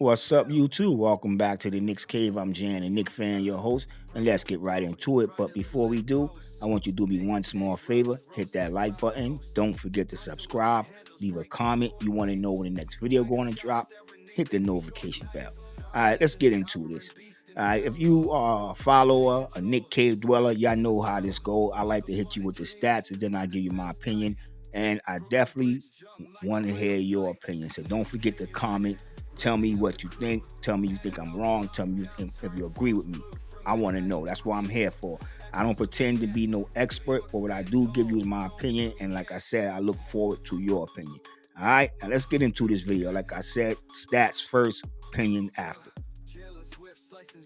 What's up, you too? Welcome back to the Knicks Cave. I'm Jan, a Nick fan, your host, and let's get right into it. But before we do, I want you to do me one small favor: hit that like button. Don't forget to subscribe. Leave a comment. You want to know when the next video going to drop? Hit the notification bell. All right, let's get into this. All right, if you are a follower, a Nick Cave dweller, y'all know how this go. I like to hit you with the stats, and then I give you my opinion. And I definitely want to hear your opinion. So don't forget to comment. Tell me what you think. Tell me you think I'm wrong. Tell me if you agree with me. I want to know. That's what I'm here for. I don't pretend to be no expert, but what I do give you is my opinion. And like I said, I look forward to your opinion. All right, now let's get into this video. Like I said, stats first, opinion after.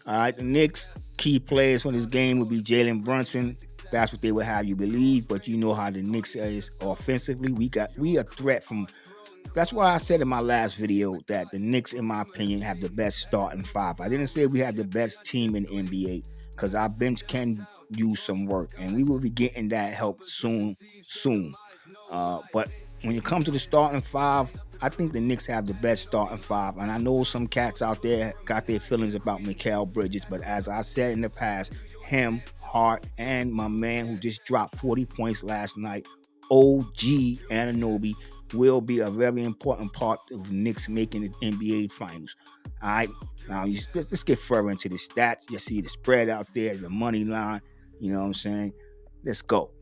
All right, the Knicks key players for this game would be Jalen Brunson. That's what they would have you believe, but you know how the Knicks is offensively. We a threat from. That's why I said in my last video that the Knicks, in my opinion, have the best starting five. I didn't say we have the best team in the NBA because our bench can use some work, and we will be getting that help soon. But when you come to the starting five, I think the Knicks have the best starting five. And I know some cats out there got their feelings about Mikal Bridges, but as I said in the past, him, Hart, and my man who just dropped 40 points last night, OG Anunoby, will be a very important part of the Knicks making the NBA Finals. All right, now let's get further into the stats. You see the spread out there, the money line. You know what I'm saying? Let's go.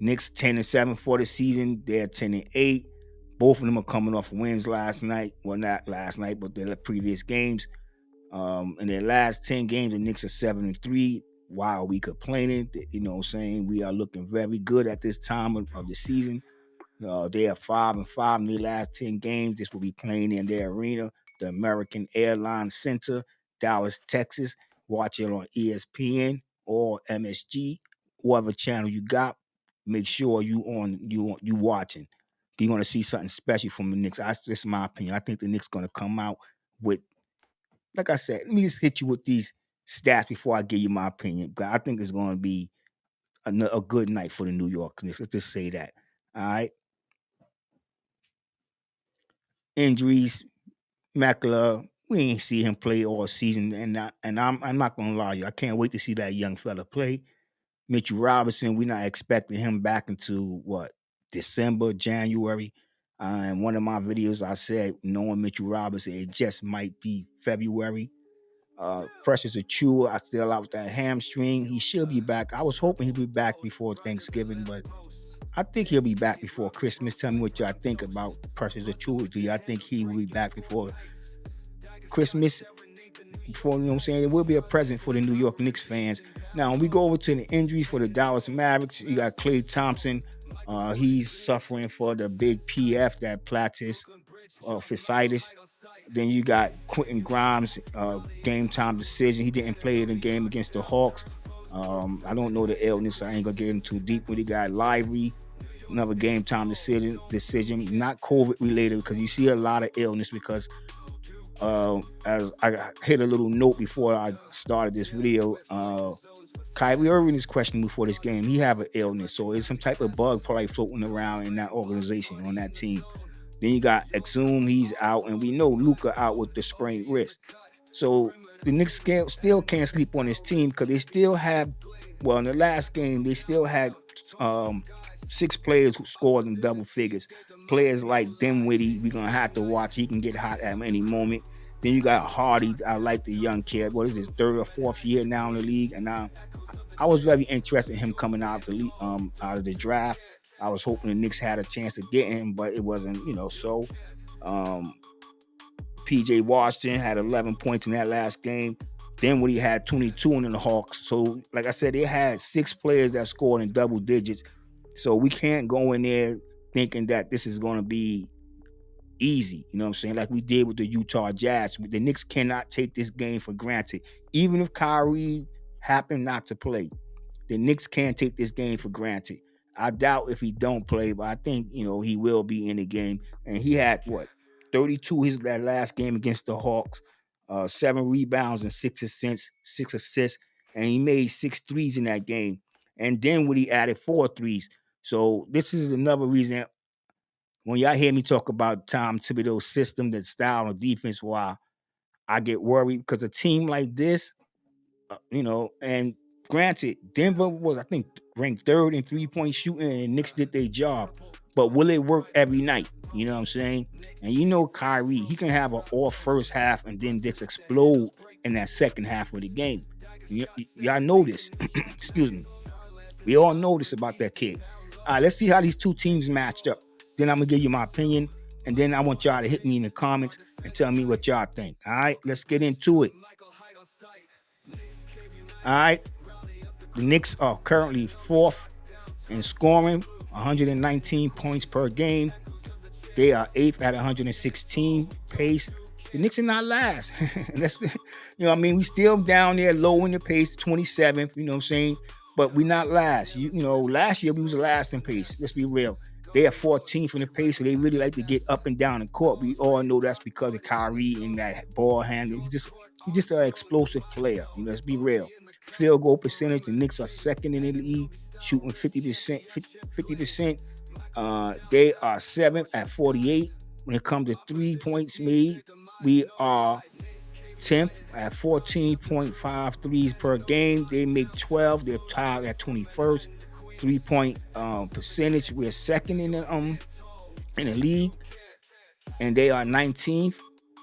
Knicks 10-7 for the season. They're 10-8. Both of them are coming off wins last night. Well, not last night, but their previous games. In their last 10 games, the Knicks are 7-3. Why are we complaining? You know what I'm saying? We are looking very good at this time of the season. They are 5-5 in their last 10 games. This will be playing in their arena, the American Airlines Center, Dallas, Texas. Watch it on ESPN or MSG, whatever channel you got. Make sure you watching. You're gonna see something special from the Knicks. This is my opinion. I think the Knicks gonna come out with, like I said, let me just hit you with these stats before I give you my opinion. I think it's gonna be a good night for the New York Knicks. Let's just say that. All right. Injuries, Mackler, we ain't see him play all season, and I'm not gonna lie to you, I can't wait to see that young fella play. Mitchell Robinson, we're not expecting him back into what, December, January. In one of my videos, I said knowing Mitchell Robinson, it just might be February. Precious Achua, I still out with that hamstring. He should be back. I was hoping he'd be back before Thanksgiving, but I think he'll be back before Christmas. Tell me what y'all think about Precious Achua. Do y'all think he will be back before Christmas? Before, you know what I'm saying? It will be a present for the New York Knicks fans. Now, when we go over to the injuries for the Dallas Mavericks, you got Klay Thompson. He's suffering for the big PF, that platys fasciitis. Then you got Quentin Grimes, game time decision. He didn't play in the game against the Hawks. I don't know the illness, so I ain't gonna get in too deep. When you got Lively, another game time decision, not COVID related, because you see a lot of illness. Because as I hit a little note before I started this video, Kyrie Irving is questionable for this game. He have an illness, so it's some type of bug probably floating around in that organization on that team. Then you got Exum, he's out, and we know Luka out with the sprained wrist. So the Knicks still can't sleep on this team because they still have, well, in the last game, they still had um, 6 players who scored in double figures. Players like Dinwiddie, we're going to have to watch. He can get hot at any moment. Then you got Hardy. I like the young kid. What is his third or fourth year now in the league? And I was very interested in him coming out of out of the draft. I was hoping the Knicks had a chance to get him, but it wasn't, so. Um, PJ Washington had 11 points in that last game. Then when he had 22 in the Hawks. So, like I said, they had 6 players that scored in double digits. So we can't go in there thinking that this is going to be easy. You know what I'm saying? Like we did with the Utah Jazz. The Knicks cannot take this game for granted. Even if Kyrie happened not to play, the Knicks can't take this game for granted. I doubt if he don't play, but I think he will be in the game. And he had what, 32 that last game against the Hawks, 7 rebounds and 6 assists, and he made 6 threes in that game. And then when he added 4 threes, so this is another reason when y'all hear me talk about Tom Thibodeau's system, that style of defense, why I get worried because a team like this, and granted, Denver was, I think, ranked third in 3-point shooting, and the Knicks did their job. But will it work every night? You know what I'm saying? And Kyrie, he can have an off first half and then just explode in that second half of the game. Y'all know this. Excuse me. We all know this about that kid. All right, let's see how these two teams matched up. Then I'm gonna give you my opinion, and then I want y'all to hit me in the comments and tell me what y'all think. All right, let's get into it. All right, the Knicks are currently fourth in scoring, 119 points per game. They are eighth at 116 pace. The Knicks are not last. That's we still down there low in the pace, 27th, you know what I'm saying? But we not last. Last year we was last in pace. Let's be real. They are 14th in the pace, so they really like to get up and down in court. We all know that's because of Kyrie and that ball handling. He's just an explosive player. Let's be real. Field goal percentage, the Knicks are second in the league, shooting 50%. 50%. They are seventh at 48. When it comes to 3 points made, we are 10th at 14.5 threes per game. They make 12. They're tied at 21st. 3-point percentage. We're second in the league, and they are 19th.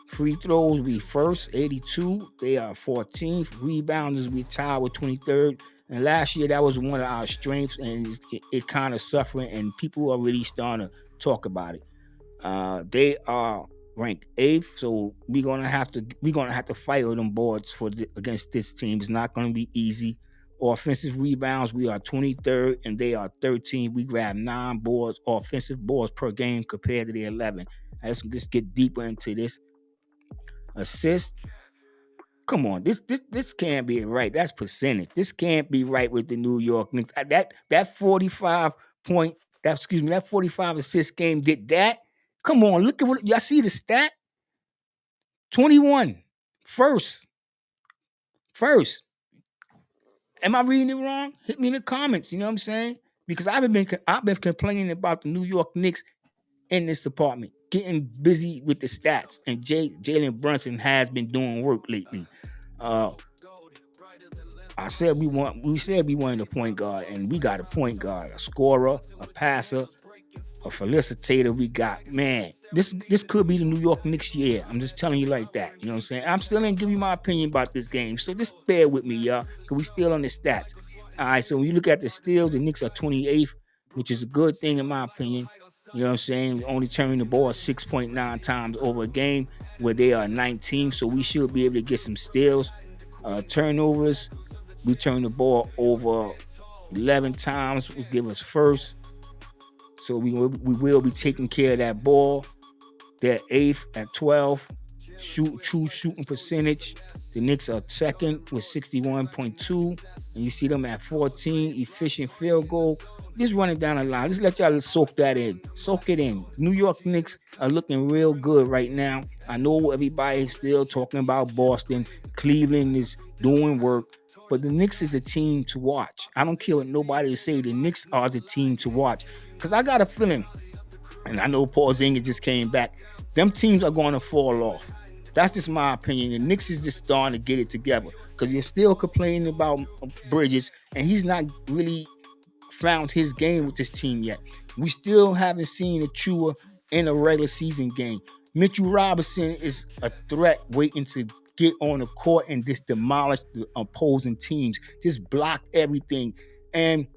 Free throws, we first, 82. They are 14th. Rebounders, we tied with 23rd. And last year, that was one of our strengths, and it kind of suffering, and people are really starting to talk about it. They are ranked eighth, so we're gonna have to fight with them boards against this team. It's not gonna be easy. Offensive rebounds, we are 23rd, and they are 13th. We grab 9 boards, offensive boards per game compared to the 11. Let's just get deeper into this. Assist. Come on, this can't be right. That's percentage. This can't be right with the New York Knicks. That 45 point, that 45 assist game did that. Come on, look at what y'all see the stat. 21. First. Am I reading it wrong? Hit me in the comments. You know what I'm saying? Because I've been complaining about the New York Knicks in this department, getting busy with the stats, and Jalen Brunson has been doing work lately. We said we wanted a point guard, and we got a point guard, a scorer, a passer, a felicitator. We got, man, this could be the New York Knicks year. I'm just telling you like that. You know what I'm saying? I'm still gonna give you my opinion about this game, so just bear with me, y'all, because we still on the stats. All right, so when you look at the steals, the Knicks are 28th, which is a good thing in my opinion. You know what I'm saying? Only turning the ball 6.9 times over a game, where they are 19th, so we should be able to get some steals. Turnovers, we turn the ball over 11 times, which give us first. So we will be taking care of that ball. They're eighth at 12. True shooting percentage. The Knicks are second with 61.2. And you see them at 14. Efficient field goal. Just running down the line. Just let y'all soak that in. Soak it in. New York Knicks are looking real good right now. I know everybody's still talking about Boston. Cleveland is doing work. But the Knicks is a team to watch. I don't care what nobody say. The Knicks are the team to watch. Because I got a feeling, and I know Paul Zinger just came back, them teams are going to fall off. That's just my opinion. The Knicks is just starting to get it together. Because you're still complaining about Bridges, and he's not really found his game with this team yet. We still haven't seen a Chua in a regular season game. Mitchell Robinson is a threat waiting to get on the court and just demolish the opposing teams. Just block everything. And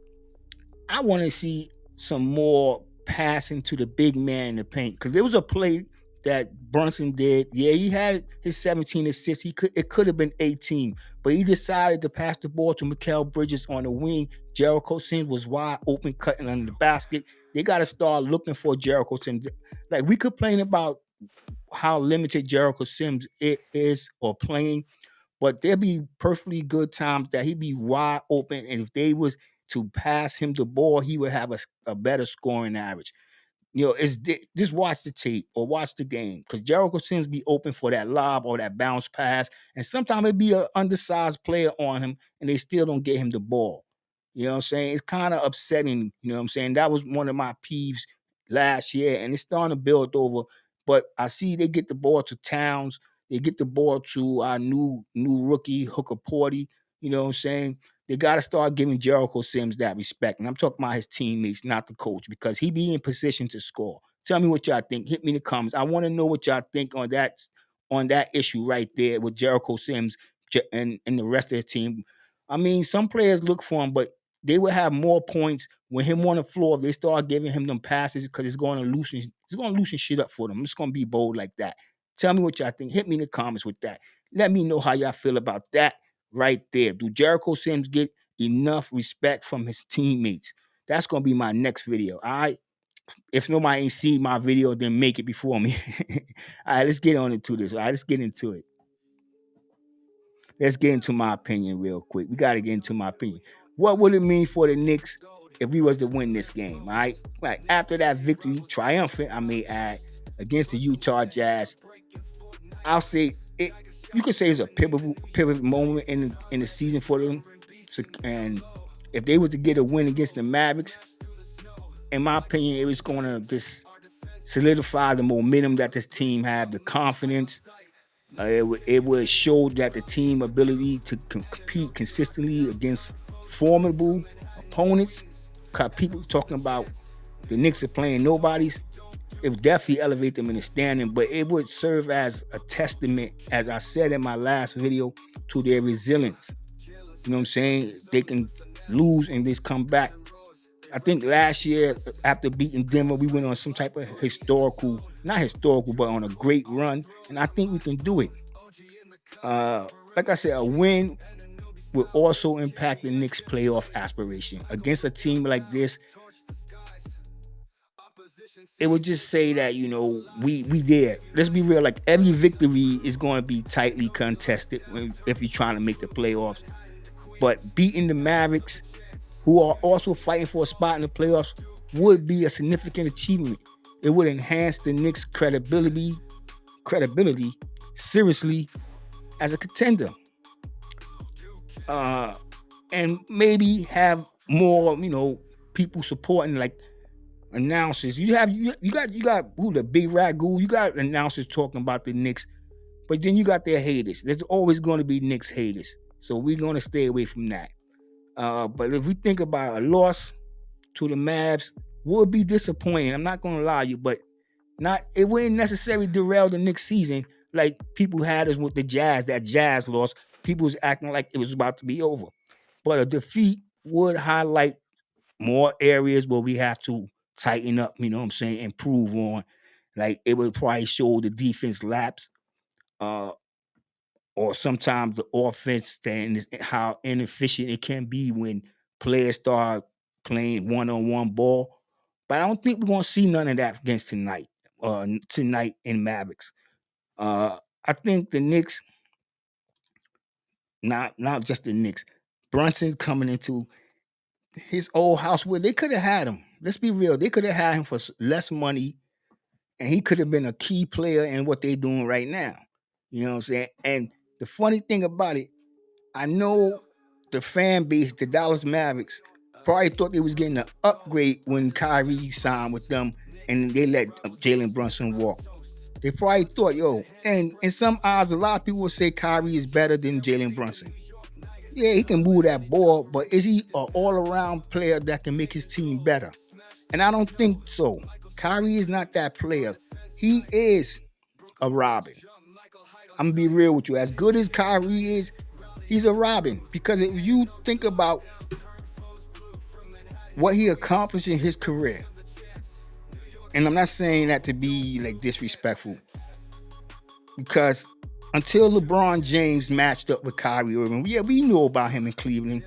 I want to see some more passing to the big man in the paint. Because there was a play that Brunson did. Yeah, he had his 17 assists. It could have been 18, but he decided to pass the ball to Mikal Bridges on the wing. Jericho Sims was wide open, cutting under the basket. They got to start looking for Jericho Sims. Like, we complain about how limited Jericho Sims is or playing, but there'd be perfectly good times that he'd be wide open, and if they was to pass him the ball, he would have a better scoring average. Just watch the tape or watch the game, because Jericho Sims be open for that lob or that bounce pass, and sometimes it'd be an undersized player on him, and they still don't get him the ball. You know what I'm saying? It's kind of upsetting. You know what I'm saying? That was one of my peeves last year, and it's starting to build over. But I see they get the ball to Towns, they get the ball to our new rookie Hooker Porty. You know what I'm saying? They got to start giving Jericho Sims that respect, and I'm talking about his teammates, not the coach, because he be in position to score. Tell me what y'all think. Hit me in the comments. I want to know what y'all think on that issue right there with Jericho Sims and the rest of the team. I mean, some players look for him, but they will have more points when him on the floor. If they start giving him them passes because it's going to loosen shit up for them. It's going to be bold like that. Tell me what y'all think. Hit me in the comments with that. Let me know how y'all feel about that right there. Do Jericho Sims get enough respect from his teammates? That's going to be my next video. All right. If nobody ain't seen my video, then make it before me. All right, let's get on into this. All right, let's get into it. Let's get into my opinion real quick. We got to get into my opinion. What would it mean for the Knicks if we was to win this game? All right, like after that victory, triumphant, I may add, against the Utah Jazz, I'll say it. You could say it's a pivot moment in the season for them. So, and if they were to get a win against the Mavericks, in my opinion, it was going to just solidify the momentum that this team had, the confidence. It would show that the team ability to compete consistently against formidable opponents. Cause people talking about the Knicks are playing nobodies. It would definitely elevate them in the standing, but it would serve as a testament, as I said in my last video, to their resilience. You know what I'm saying? They can lose and just come back. I think last year, after beating Denver, we went on some type of not historical, but on a great run. And I think we can do it. Like I said, a win will also impact the Knicks' playoff aspiration. Against a team like this, it would just say that, we there. Let's be real, like every victory is going to be tightly contested if you're trying to make the playoffs. But beating the Mavericks, who are also fighting for a spot in the playoffs, would be a significant achievement. It would enhance the Knicks' credibility seriously as a contender. And maybe have more, people supporting, like announcers. You got who, the Big Ragu. You got announcers talking about the Knicks, but then you got their haters. There's always going to be Knicks haters, so we're going to stay away from that. But if we think about a loss to the Mavs, would be disappointing. I'm not going to lie to you, but it wouldn't necessarily derail the Knicks season like people had us with the Jazz. That Jazz loss, people was acting like it was about to be over. But a defeat would highlight more areas where we have to tighten up, you know what I'm saying, improve on. Like it would probably show the defense laps, or sometimes the offense, and how inefficient it can be when players start playing one-on-one ball. But I don't think we're gonna see none of that against tonight in Mavericks. I think the Knicks, not just the Knicks, Brunson's coming into his old house where they could have had him. Let's be real, they could have had him for less money, and he could have been a key player in what they're doing right now. You know what I'm saying? And the funny thing about it, I know the fan base, the Dallas Mavericks, probably thought they was getting an upgrade when Kyrie signed with them and they let Jalen Brunson walk. They probably thought, and in some odds, a lot of people will say Kyrie is better than Jalen Brunson. Yeah, he can move that ball, but is he an all-around player that can make his team better? And I don't think so. Kyrie is not that player. He is a Robin. I'm gonna be real with you. As good as Kyrie is, he's a Robin. Because if you think about what he accomplished in his career, and I'm not saying that to be like disrespectful, because until LeBron James matched up with Kyrie Irving, we knew about him in Cleveland,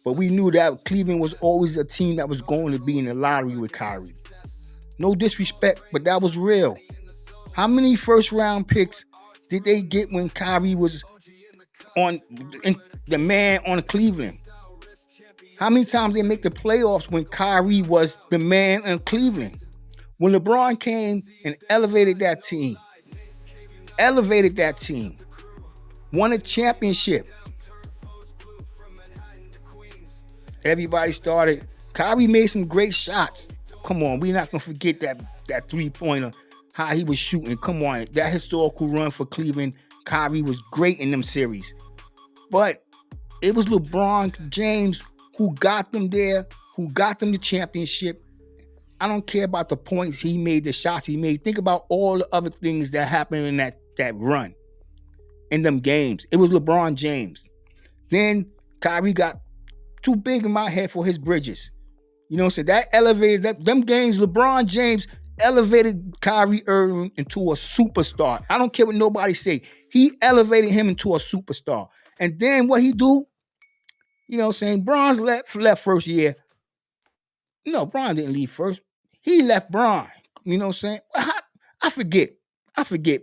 but we knew that Cleveland was always a team that was going to be in the lottery with Kyrie. No disrespect, but that was real. How many first round picks did they get when Kyrie was the man on Cleveland? How many times they make the playoffs when Kyrie was the man in Cleveland? When LeBron came and elevated that team, won a championship, everybody started. Kyrie made some great shots. come on, we're not gonna forget that 3-pointer, how he was shooting. Come on, that historical run for Cleveland, Kyrie was great in them series. But it was LeBron James who got them there, who got them the championship. I don't care about the points he made, the shots he made. Think about all the other things that happened in that run, in them games. It was LeBron James. Then Kyrie got too big in my head for his bridges. You know what I'm saying? That elevated, them games, LeBron James elevated Kyrie Irving into a superstar. I don't care what nobody say. He elevated him into a superstar. And then what he do? You know what I'm saying? Bron's left first year. No, Bron didn't leave first. He left Bron. You know what I'm saying? I forget.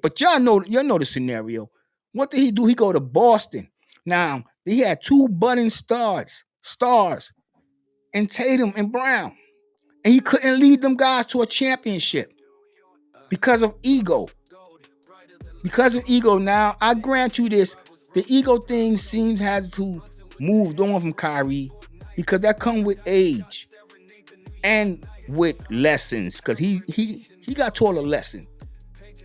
But y'all know the scenario. What did he do? He go to Boston. Now, he had two budding stars, and Tatum and Brown. And he couldn't lead them guys to a championship because of ego. Now, I grant you this. The ego thing seems has to moved on from Kyrie because that come with age and with lessons, because he got taught a lesson.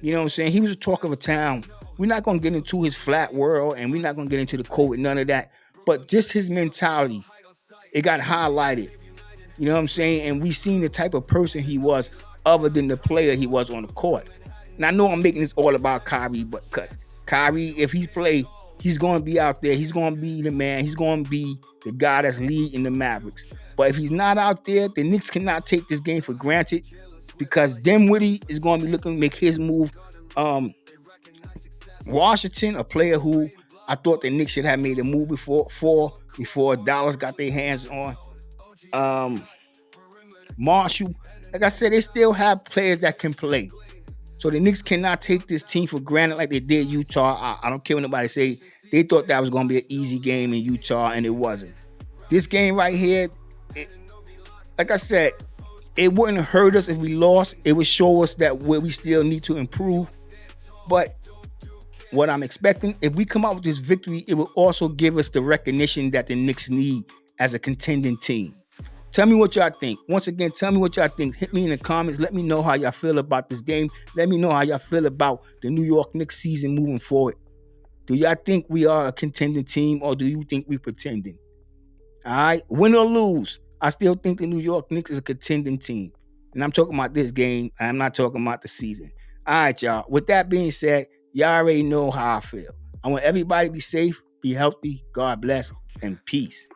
You know what I'm saying? He was a talk of a town. We're not going to get into his flat world, and we're not going to get into the code with none of that. But just his mentality, it got highlighted. You know what I'm saying? And we seen the type of person he was other than the player he was on the court. And I know I'm making this all about Kyrie, but Kyrie, if he play, he's going to be out there. He's going to be the man. He's going to be the guy that's leading the Mavericks. But if he's not out there, the Knicks cannot take this game for granted, because Dinwiddie is going to be looking to make his move. Washington, a player who I thought the Knicks should have made a move before Dallas got their hands on. Marshall, like I said, they still have players that can play. So the Knicks cannot take this team for granted like they did Utah. I don't care what nobody say. They thought that was going to be an easy game in Utah, and it wasn't. This game right here, like I said, it wouldn't hurt us if we lost. It would show us that where we still need to improve. But what I'm expecting, if we come out with this victory, it will also give us the recognition that the Knicks need as a contending team. Tell me what y'all think. Once again, tell me what y'all think. Hit me in the comments. Let me know how y'all feel about this game. Let me know how y'all feel about the New York Knicks season moving forward. Do y'all think we are a contending team, or do you think we pretending? All right, win or lose, I still think the New York Knicks is a contending team. And I'm talking about this game. I'm not talking about the season. All right, y'all. With that being said, y'all already know how I feel. I want everybody to be safe, be healthy, God bless, and peace.